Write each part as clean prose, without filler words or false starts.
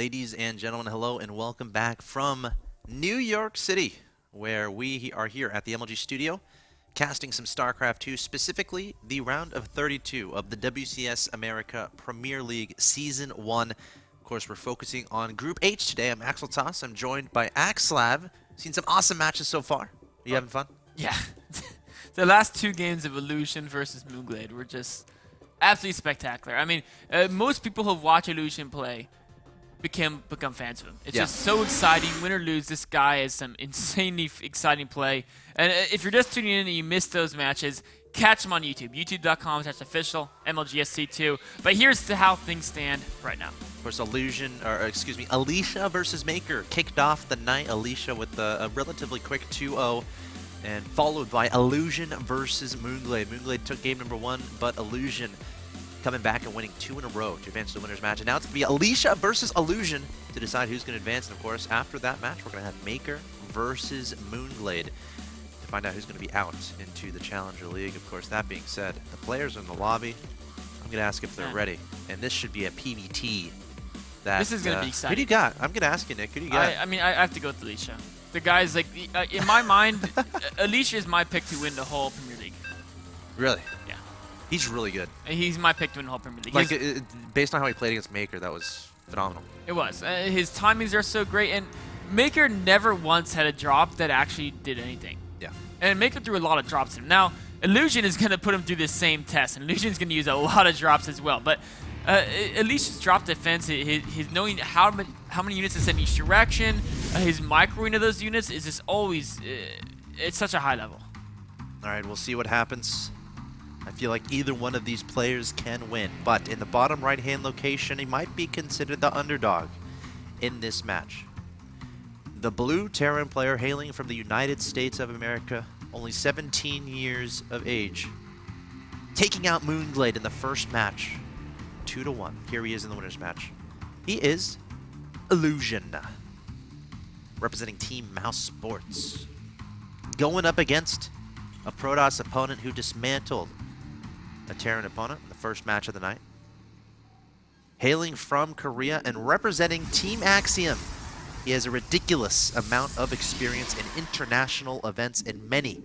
Ladies and gentlemen, hello and welcome back from New York City, where we are here at the MLG studio, casting some StarCraft 2, specifically the round of 32 of the WCS America Premier League Season 1. Of course, we're focusing on Group H today. I'm Axel Toss. I'm joined by Axlav. Seen some awesome matches so far. Are you having fun? Yeah. The last two games of Illusion versus Moonglade were just absolutely spectacular. I mean, most people who watch Illusion play become fans of him. It's just so exciting. Win or lose, this guy has some insanely exciting play. And if you're just tuning in and you missed those matches, catch them on YouTube. YouTube.com/official MLGSC2. But here's how things stand right now. Of course, Alicia versus Maker kicked off the night. Alicia with a relatively quick 2-0, and followed by Illusion versus Moonglade. Moonglade took game number 1, but Illusion coming back and winning 2 in a row to advance to the winner's match. And now it's going to be Alicia versus Illusion to decide who's going to advance. And of course, after that match, we're going to have Maker versus Moonglade to find out who's going to be out into the Challenger League. Of course, that being said, the players are in the lobby. I'm going to ask if they're ready. And this should be a PVT. This is going to be exciting. Who do you got? I'm going to ask you, Nick. Who do you got? I mean, I have to go with Alicia. The guy's like, in my mind, Alicia is my pick to win the whole Premier League. Really? Yeah. He's really good. He's my pick to win the whole Premier League. Like, based on how he played against Maker, that was phenomenal. It was. His timings are so great, and Maker never once had a drop that actually did anything. Yeah. And Maker threw a lot of drops in him. Now, Illusion is going to put him through this same test, and Illusion is going to use a lot of drops as well. But Alicia's drop defense, his knowing how many units to send each direction, his microing of those units is just always, it's such a high level. All right, we'll see what happens. I feel like either one of these players can win, but in the bottom right-hand location, he might be considered the underdog in this match. The blue Terran player hailing from the United States of America, only 17 years of age, taking out Moonglade in the first match, 2-1. Here he is in the winner's match. He is Illusion, representing Team Mouse Sports, going up against a Protoss opponent who dismantled a Terran opponent in the first match of the night. Hailing from Korea and representing Team Axiom, he has a ridiculous amount of experience in international events and many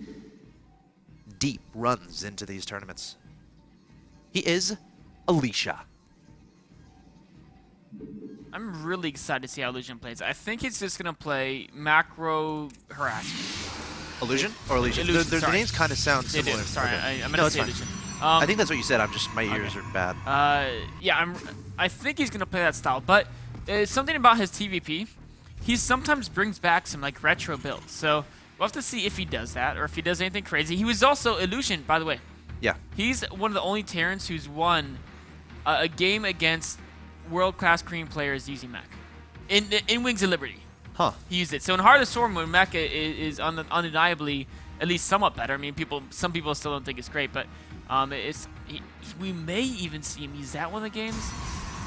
deep runs into these tournaments. He is Alicia. I'm really excited to see how Illusion plays. I think he's just going to play macro harassment. Illusion or Alicia? The names kind of sound similar. Sorry, okay. I meant to say Illusion. I think that's what you said. My ears are bad. Yeah, I think he's gonna play that style, but something about his TVP, he sometimes brings back some like retro builds. So we'll have to see if he does that or if he does anything crazy. He was also Illusion, by the way. Yeah. He's one of the only Terrans who's won a game against world-class Korean players using mech in Wings of Liberty. Huh. He used it. So in Heart of the Storm, when mech is undeniably at least somewhat better. I mean, some people still don't think it's great, but we may even see him use that one of the games.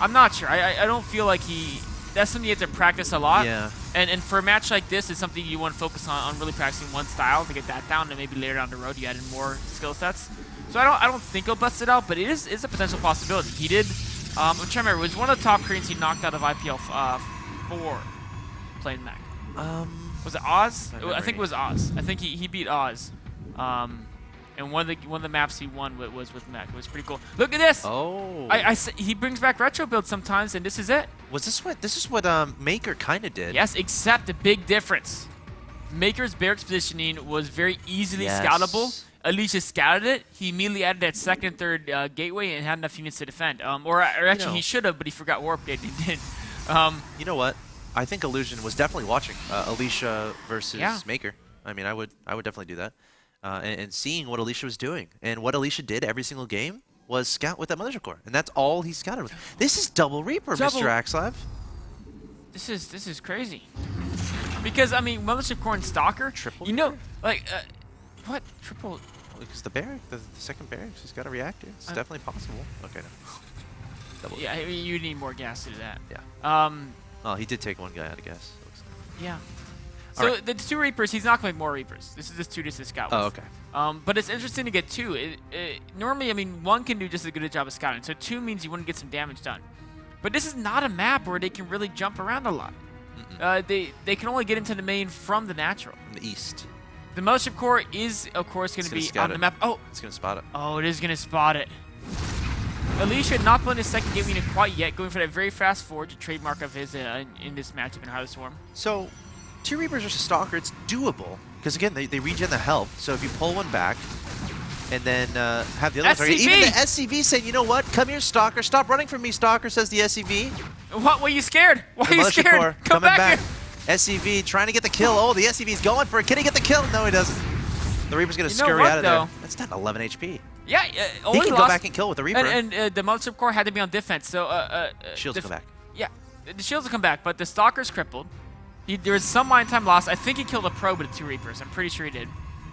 I'm not sure. I don't feel like that's something you have to practice a lot. Yeah. And for a match like this, it's something you want to focus on really practicing one style to get that down, and maybe later down the road you add in more skill sets. So I don't think he'll bust it out, but it is a potential possibility. He did. I'm trying to remember. It was one of the top Koreans he knocked out of IPL 4 playing mech. Was it Oz? I think it was Oz. I think he beat Oz. And one of the maps he won was with mech. It was pretty cool. Look at this. Oh. He brings back retro builds sometimes, and this is it. This is what Maker kind of did? Yes, except a big difference. Maker's barracks positioning was very easily scoutable. Alicia scouted it. He immediately added that second and third gateway and had enough units to defend. Or actually, he should have, but he forgot warp gate. He did. You know what? I think Illusion was definitely watching Alicia versus Maker. I mean, I would definitely do that. And seeing what Alicia was doing. And what Alicia did every single game was scout with that Mothership Core. And that's all he scouted with. This is double Reaper, Mr. Axlav. This is crazy. Because, I mean, Mothership Core and Stalker, Triple you know, Reaper? like, what? Triple? Because the barrack, the second barracks, he's got a reactor. It's definitely possible. Okay, no. Double Yeah, I mean, you need more gas to do that. Yeah. Oh, he did take one guy out, I guess. Yeah. So the 2 Reapers, he's not going to make more Reapers. This is just 2 to scout with. Oh, okay. But it's interesting to get 2. Normally, I mean, 1 can do just as good a job of scouting. So 2 means you want to get some damage done. But this is not a map where they can really jump around a lot. They can only get into the main from the natural. In the east. The Mothership Core is, of course, going to be on the map. Oh! It's going to spot it. Oh, it is going to spot it. Alicia not playing his second game unit quite yet, going for that very fast forward, a trademark of his in this matchup in Heart of the Swarm. So, 2 Reapers versus Stalker, it's doable. Because again, they regen the health. So if you pull one back, and then have the other one target. Even the SCV saying, you know what? Come here, Stalker. Stop running from me, Stalker, says the SCV. What? Were you scared? Why are you scared? Come back here. SCV trying to get the kill. Oh, the SCV's going for it. Can he get the kill? No, he doesn't. The Reaper's going to scurry out of there. That's not 11 HP. Yeah, he can go back and kill with the Reaper. And the Mothership Core had to be on defense, so... shields will come back. Yeah, the shields will come back, but the Stalker's crippled. There was some mine time loss. I think he killed a probe with the 2 Reapers. I'm pretty sure he did.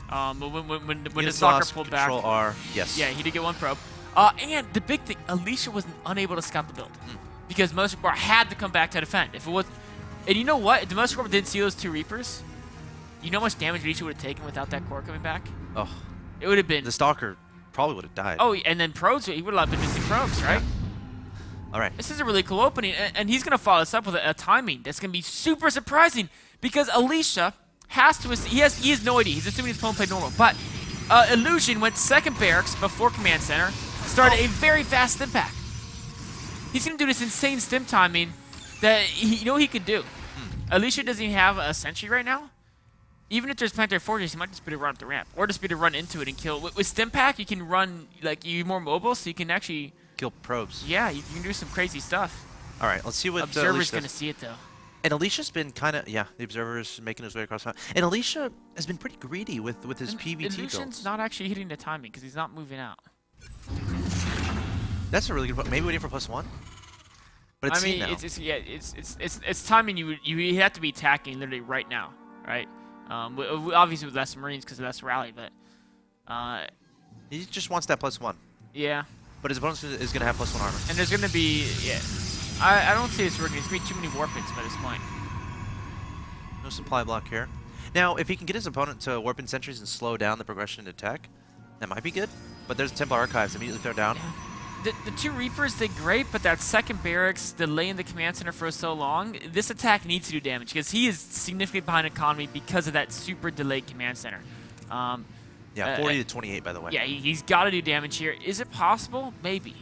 When the Stalker pulled back. Control R, yes. Yeah, he did get 1 probe. And the big thing, Alicia was unable to scout the build. Because Mothership Core had to come back to defend. If it was... And you know what? If the Mothership Core didn't see those 2 Reapers, you know how much damage Alicia would have taken without that core coming back? Oh. It would have been... The Stalker probably would have died. Oh, and then probes, he would have been missing probes, right? Yeah. All right. This is a really cool opening, and he's going to follow this up with a timing that's going to be super surprising because Alicia has to... He has no idea. He's assuming his opponent played normal, but Illusion went second barracks before Command Center, started a very fast stim pack. He's going to do this insane stim timing that he could do. Alicia doesn't even have a sentry right now. Even if there's Planetary Fortress, he might just be able to run up the ramp. Or just be able to run into it and kill. With Stim Pack, you can run, you're more mobile, so you can actually... Kill probes. Yeah, you can do some crazy stuff. All right, let's see what Observer's going to see it, though. And Alicia's been kind of... Yeah, the Observer's making his way across the map. And Alicia has been pretty greedy with his PVT builds. Illusion's not actually hitting the timing, because he's not moving out. That's a really good point. Maybe waiting for +1? But it's it's timing you have to be attacking literally right now, right? Obviously with less Marines because of less rally, but he just wants that +1. Yeah. But his opponent is going to have +1 armor. And there's going to be I don't see this working. There's going to be too many warp hits by this point. No supply block here. Now, if he can get his opponent to warp in sentries and slow down the progression into tech, that might be good. But there's Templar Archives immediately thrown down. Yeah. The 2 Reapers did great, but that second barracks delaying the Command Center for so long, this attack needs to do damage because he is significantly behind economy because of that super delayed Command Center. Yeah, 40 to 28, by the way. Yeah, he's got to do damage here. Is it possible? Maybe.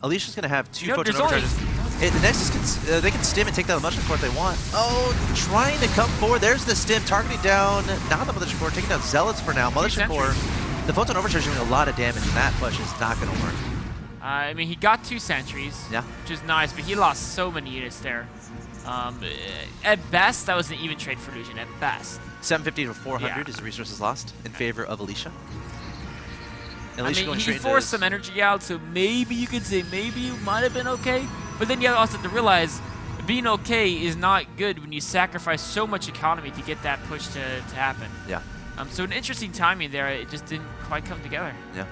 Alicia's going to have 2 photon overcharges. The Nexus they can stim and take down the Mothership Core if they want. Oh, trying to come forward. There's the stim, targeting down, not the Mothership Core, taking down Zealots for now. Mothership Core. The photon overcharge is doing a lot of damage, and that push is not going to work. I mean, he got 2 sentries, which is nice, but he lost so many units there. At best, that was an even trade for Illusion, at best. 750 to 400 is the resources lost in favor of Alicia. And Alicia he forced some energy out, so maybe you could say maybe you might have been okay. But then you also have to realize being okay is not good when you sacrifice so much economy to get that push to happen. Yeah. So an interesting timing there. It just didn't quite come together. Yeah.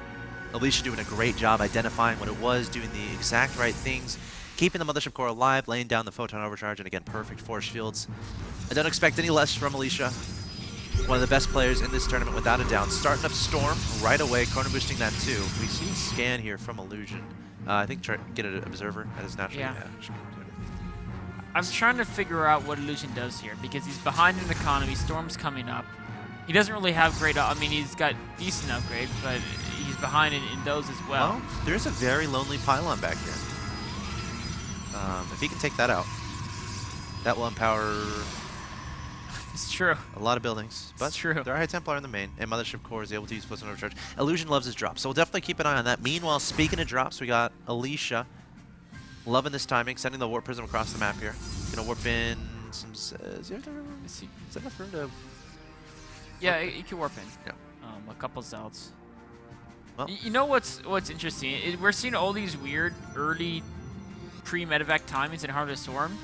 Alicia doing a great job identifying what it was, doing the exact right things, keeping the Mothership Core alive, laying down the photon overcharge, and again, perfect force fields. I don't expect any less from Alicia. One of the best players in this tournament, without a doubt. Starting up Storm right away, chrono boosting that too. We see a scan here from Illusion. I think try to get an Observer at his natural. Yeah. I'm trying to figure out what Illusion does here because he's behind in economy. Storm's coming up. He doesn't really have great... I mean, he's got decent upgrades, but he's behind in those as well. There's a very lonely pylon back here. If he can take that out, that will empower... It's true. A lot of buildings. But it's true. There are High Templar in the main, and Mothership Core is able to use Photon Overcharge. Illusion loves his drops, so we'll definitely keep an eye on that. Meanwhile, speaking of drops, we got Alicia loving this timing, sending the Warp Prism across the map here. Gonna warp in some... Is that enough room to... Yeah, it can warp in. Yeah. A couple Zelds. Well, you know what's interesting? We're seeing all these weird early pre-medevac timings in Heart of the Swarm.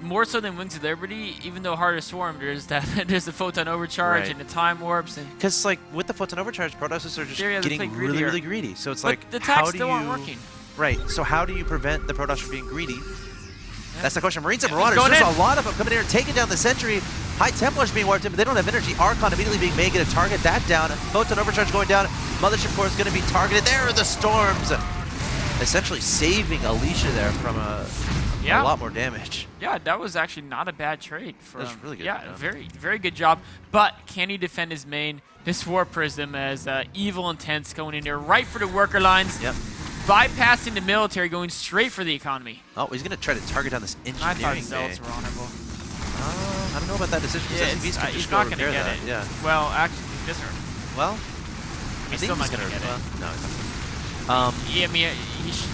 More so than Wings of Liberty, even though Heart of the Swarm, there's the photon overcharge and the time warps. And because like with the photon overcharge, Protosses are just getting really greedy. So it's but the attacks still aren't working. Right. So how do you prevent the Protoss from being greedy? That's the question. Marines and Marauders, there's a lot of them coming in and taking down the sentry. High Templars being warped in, but they don't have energy. Archon immediately being made to target that down. Photon Overcharge going down. Mothership Core is going to be targeted. There are the Storms. essentially saving Alicia there from a lot more damage. Yeah, that was actually not a bad trade. That's really good. Yeah, very good job. But can he defend his main? This War Prism as Evil Intense going in there right for the worker lines. Yep. Bypassing the military, going straight for the economy. Oh, he's going to try to target down this engineering I thought Zelts were honorable. I don't know about that decision. Yeah, he's not going to get it. Yeah. Well, actually, this hurt. Well, he's still not going to get it. No, he's not. Yeah, I mean, he's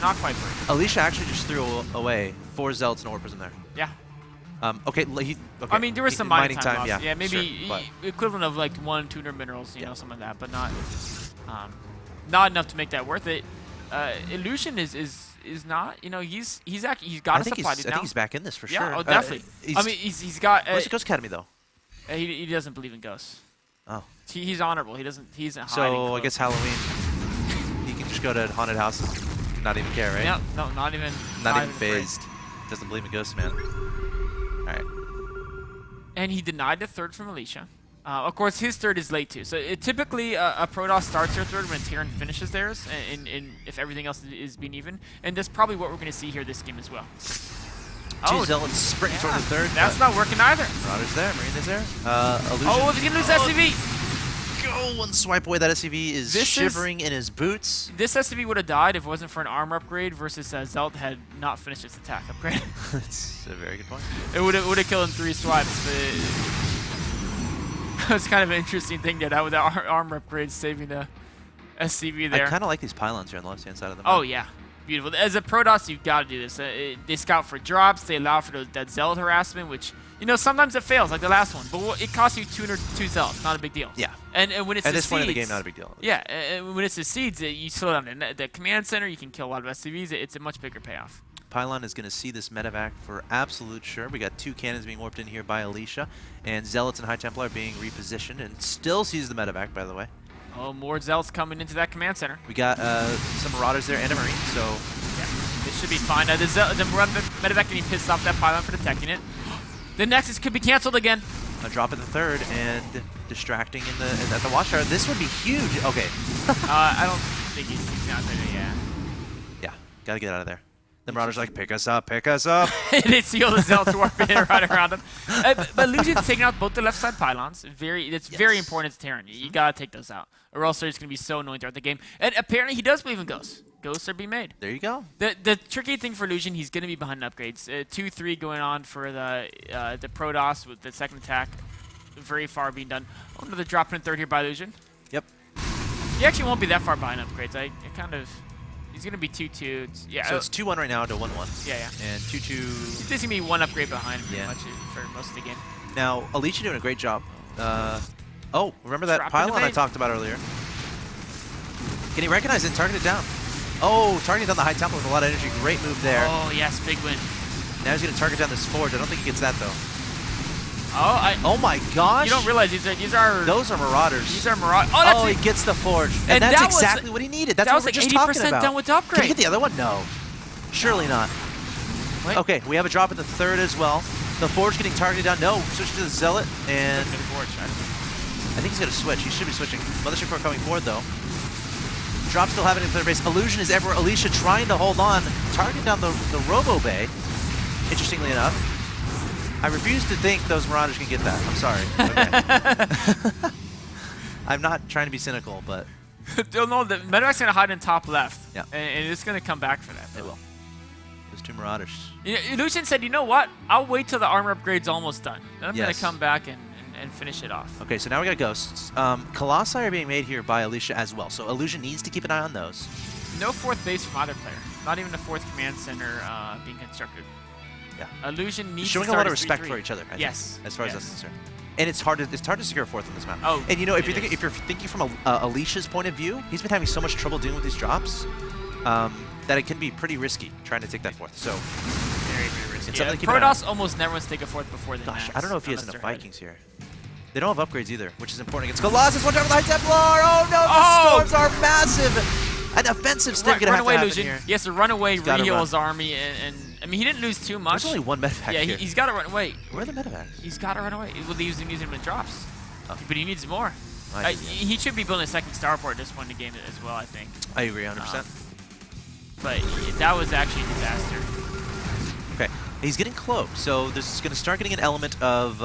not quite free. Alicia actually just threw away 4 Zelts and a War Prism there. Yeah. Okay, I mean, there was some mining time loss. Yeah, maybe sure, equivalent of like 1 tuner minerals, you know, something like that, but not enough to make that worth it. Illusion is not, you know, he's got a supply now. I think he's back in this for sure. Yeah, oh, definitely. I mean, he's got. Where's the Ghost Academy though? He doesn't believe in ghosts. Oh. He's honorable. He's hiding. So I guess Halloween, he can just go to haunted house and not even care, right? Yeah, no, not even phased. Doesn't believe in ghosts, man. All right. And he denied the third from Alicia. Of course, his third is late too. So typically, a Protoss starts their third when Terran finishes theirs, and if everything else is being even. And that's probably what we're going to see here this game as well. Two Zealots sprinting toward the third. That's not working either. Marauder's there, Marine is there. Illusion. Oh, if he's going to lose SCV! Go and swipe away that SCV is shivering in his boots. This SCV would have died if it wasn't for an armor upgrade versus Zelt had not finished its attack upgrade. That's a very good point. It would have killed in 3 swipes, but it's kind of an interesting thing that with the armor upgrade saving the SCV there. I kind of like these pylons here on the left-hand side of the map. Oh, yeah. Beautiful. As a Protoss, you've got to do this. They scout for drops. They allow for that Zealot harassment, which, you know, sometimes it fails, like the last one. But it costs you 2 Zealots. Not a big deal. Yeah. And when it's at this point in the game, not a big deal. Yeah. And when it succeeds, you slow down the command center. You can kill a lot of SCVs. It's a much bigger payoff. Pylon is going to see this medevac for absolute sure. We got 2 cannons being warped in here by Alicia, and Zealots and High Templar are being repositioned, and still sees the medevac, by the way. Oh, more Zealots coming into that command center. We got some Marauders there and a Marine, so... Yeah, this should be fine. The medevac getting pissed off that Pylon for detecting it. The Nexus could be canceled again. A drop at the third and distracting at the watchtower. This would be huge. Okay. I don't think he's not there yet. Yeah, gotta get out of there. The Marauders are like, pick us up, pick us up. They see all the Zealots warping right around them. But Illusion's taking out both the left side pylons. It's very important as Terran. You gotta take those out, or else they're just gonna be so annoying throughout the game. And apparently he does believe in ghosts. Ghosts are being made. There you go. The tricky thing for Illusion, he's gonna be behind upgrades. 2-3 going on for the Protoss with the second attack. Very far being done. Oh, another drop in third here by Illusion. Yep. He actually won't be that far behind upgrades. I kind of. He's gonna be 2-2. Yeah. So it's 2-1 right now to 1-1. Yeah, yeah. And 2-2. He's just gonna be 1 upgrade behind pretty much for most of the game. Now Alicia doing a great job. Oh, remember that pylon I talked about earlier? Can he recognize it and target it down? Oh, targeting down the High Templar with a lot of energy. Great move there. Oh yes, big win. Now he's gonna target down this forge. I don't think he gets that though. Oh my gosh! You don't realize these are those are Marauders. These are Marauders. Oh, he gets the forge, and that's exactly what he needed. That's what we're just talking about. Done with the upgrade. Can he get the other one? No, surely not. Wait. Okay, we have a drop at the third as well. The forge getting targeted down. No, switch to the Zealot, and I think he's gonna switch. He should be switching. Mothership Core coming forward though. Drop still having it in third base. Illusion is everywhere. Alicia trying to hold on, targeting down the Robo Bay. Interestingly enough. I refuse to think those Marauders can get that. I'm sorry. Okay. I'm not trying to be cynical, but... No, the medevac's going to hide in top left. Yeah. And it's going to come back for that. It will. Those 2 Marauders. You know, Illusion said, you know what? I'll wait till the armor upgrade's almost done. Then I'm going to come back and finish it off. Okay, so now we got Ghosts. Colossi are being made here by Alicia as well, so Illusion needs to keep an eye on those. No 4th base from either player. Not even a 4th command center being constructed. Yeah. Illusion needs showing to a start lot of respect for each other. I think, as far as that's concerned. And it's hard to secure a 4th on this map. Oh, and you know, if you're thinking from Alicia's point of view, he's been having so much trouble dealing with these drops that it can be pretty risky trying to take that 4th. So very, very risky. Yeah, Protoss almost never wants to take a 4th before the Gosh, I don't know if he has enough Vikings here. They don't have upgrades either, which is important against Colossus. One time with the High Templar. Oh no, the storms are massive. An offensive step gonna have to happen here. He has to run away, reheal his army, and I mean, he didn't lose too much. There's only 1 medevac here. Yeah, he's got to run away. Where are the medevacs? He's got to run away. Well, he's using them in drops. Oh. But he needs more. He should be building a second starport at this point in the game as well, I think. I agree 100%. but that was actually a disaster. Okay, he's getting cloaked, so this is going to start getting an element of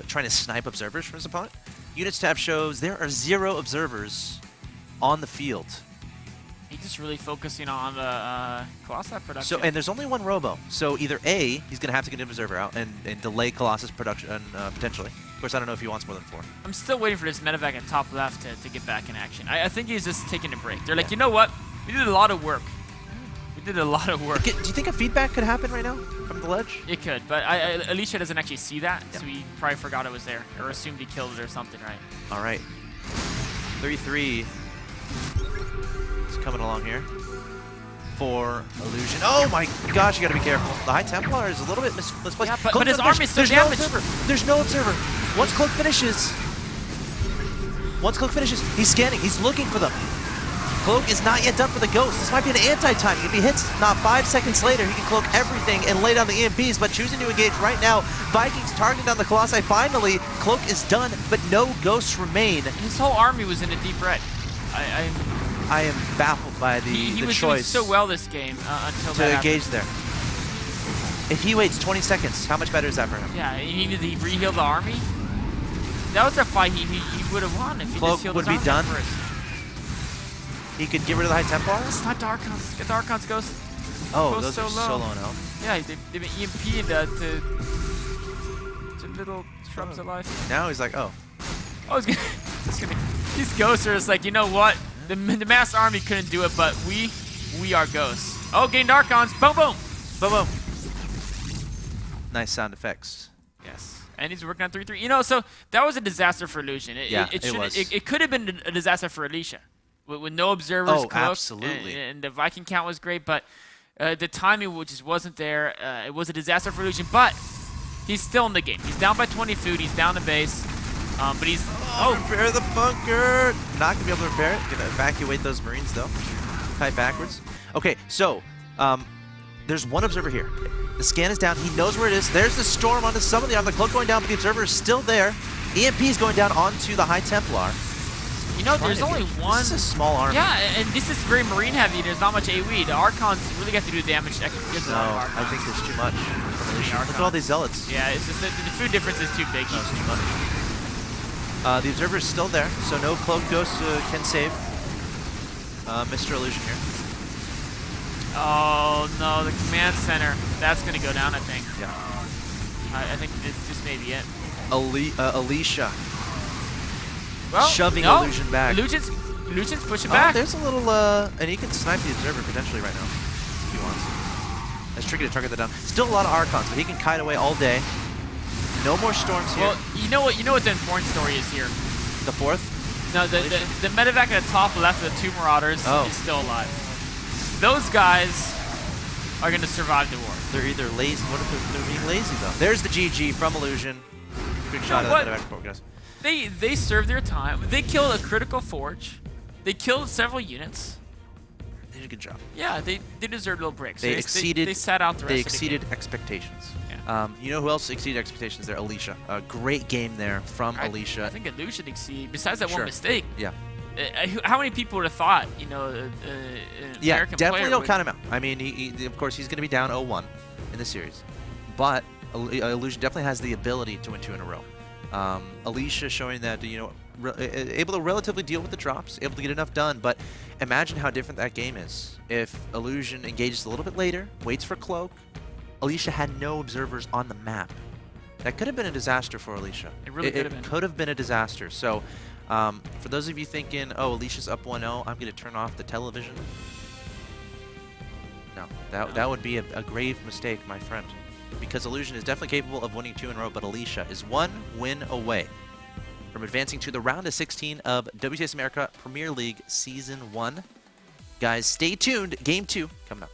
trying to snipe observers from his opponent. Units tab shows there are 0 observers on the field. He's just really focusing on the Colossus production. So, and there's only 1 Robo, so either A, he's going to have to get an observer out and delay Colossus production potentially. Of course, I don't know if he wants more than 4. I'm still waiting for this medevac at top left to get back in action. I think he's just taking a break. They're like, you know what? We did a lot of work. We did a lot of work. Do you think a feedback could happen right now from the ledge? It could, but Alicia doesn't actually see that, so he probably forgot it was there, or assumed he killed it or something, right? All right. 33 is coming along here for Illusion. Oh my gosh, you gotta be careful. The High Templar is a little bit misplaced. Yeah, but his arm is so damaged. There's no observer. Once Cloak finishes, he's scanning. He's looking for them. Cloak is not yet done for the Ghost. This might be an anti-timing. If he hits not 5 seconds later, he can cloak everything and lay down the EMPs, but choosing to engage right now. Vikings targeting down the Colossi. Finally, Cloak is done, but no Ghosts remain. His whole army was in a deep red. I am baffled by the he was choice doing so well this game until to that engage happened. there. If he waits 20 seconds, how much better is that for him? Yeah, he needed to re-heal the army. That was a fight he would have won if he Cloak just healed would his be done. army first. He could get rid of the High Templar? Stop the Archons. Get the Archons Ghost. Oh, Goes those so are low. so low in health. Yeah, they've been EMP'd to little shrubs of life. Now he's like, oh. Oh, these Ghosts are just like, you know what? The mass army couldn't do it, but we are Ghosts. Oh, gained Archons. Boom, boom. Boom, boom. Nice sound effects. Yes. And he's working on 3-3. You know, so that was a disaster for Illusion. It was. It could have been a disaster for Alicia. With no observers, Oh, cloaked, absolutely. and the Viking count was great, but the timing just wasn't there. It was a disaster for Illusion, but he's still in the game. He's down by 20 food. He's down the base, but he's repair the bunker. Not gonna be able to repair it. Gonna evacuate those Marines though. Type backwards. Okay, so there's 1 observer here. The scan is down. He knows where it is. There's the storm onto some of the arm. The cloak going down, but the observer is still there. EMP is going down onto the High Templar. You know, there's only one. This is a small army. Yeah, and this is very marine heavy. There's not much AoE. The Archons really get to do damage. No, I think there's too much. Look at all these zealots. Yeah, it's just the food difference is too big. No, it's too much. The observer is still there, so no cloak Ghost can save Mr. Illusion here. Oh no, the command center. That's gonna go down, I think. Yeah. I think this may be it. Alicia. Well, shoving no. Illusion back. Illusion's pushing back. There's a little, and he can snipe the observer potentially right now if he wants. It's tricky to target that down. Still a lot of Archons, but he can kite away all day. No more storms here. Well, you know what the important story is here. The 4th? No, the medevac at the top left of the 2 Marauders is still alive. Those guys are gonna survive the war. They're either lazy. What if they're being lazy though? There's the GG from Illusion. Good shot of that medevac before, guys. They served their time. They killed a critical forge. They killed several units. They did a good job. Yeah, they deserved a little break. So They exceeded. They sat out the rest They of the exceeded game. expectations. Yeah. You know who else exceeded expectations there? Alicia. A great game there from Alicia. I think Illusion exceeded. Besides that Sure. one mistake. Yeah. How many people would have thought, you know, an Yeah, American definitely player don't would- count him out. I mean, he of course, he's going to be down 0-1 in the series. But Illusion definitely has the ability to win 2 in a row. Alicia showing that, you know, able to relatively deal with the drops, able to get enough done. But imagine how different that game is if Illusion engages a little bit later, waits for Cloak. Alicia had no observers on the map. That could have been a disaster for Alicia. It really could have been. It could have been a disaster. So for those of you thinking, oh, Alicia's up 1-0, I'm going to turn off the television. No, that would be a grave mistake, my friend. Because Illusion is definitely capable of winning 2 in a row, but Alicia is 1 win away from advancing to the round of 16 of WCS America Premier League Season 1. Guys, stay tuned. Game 2 coming up.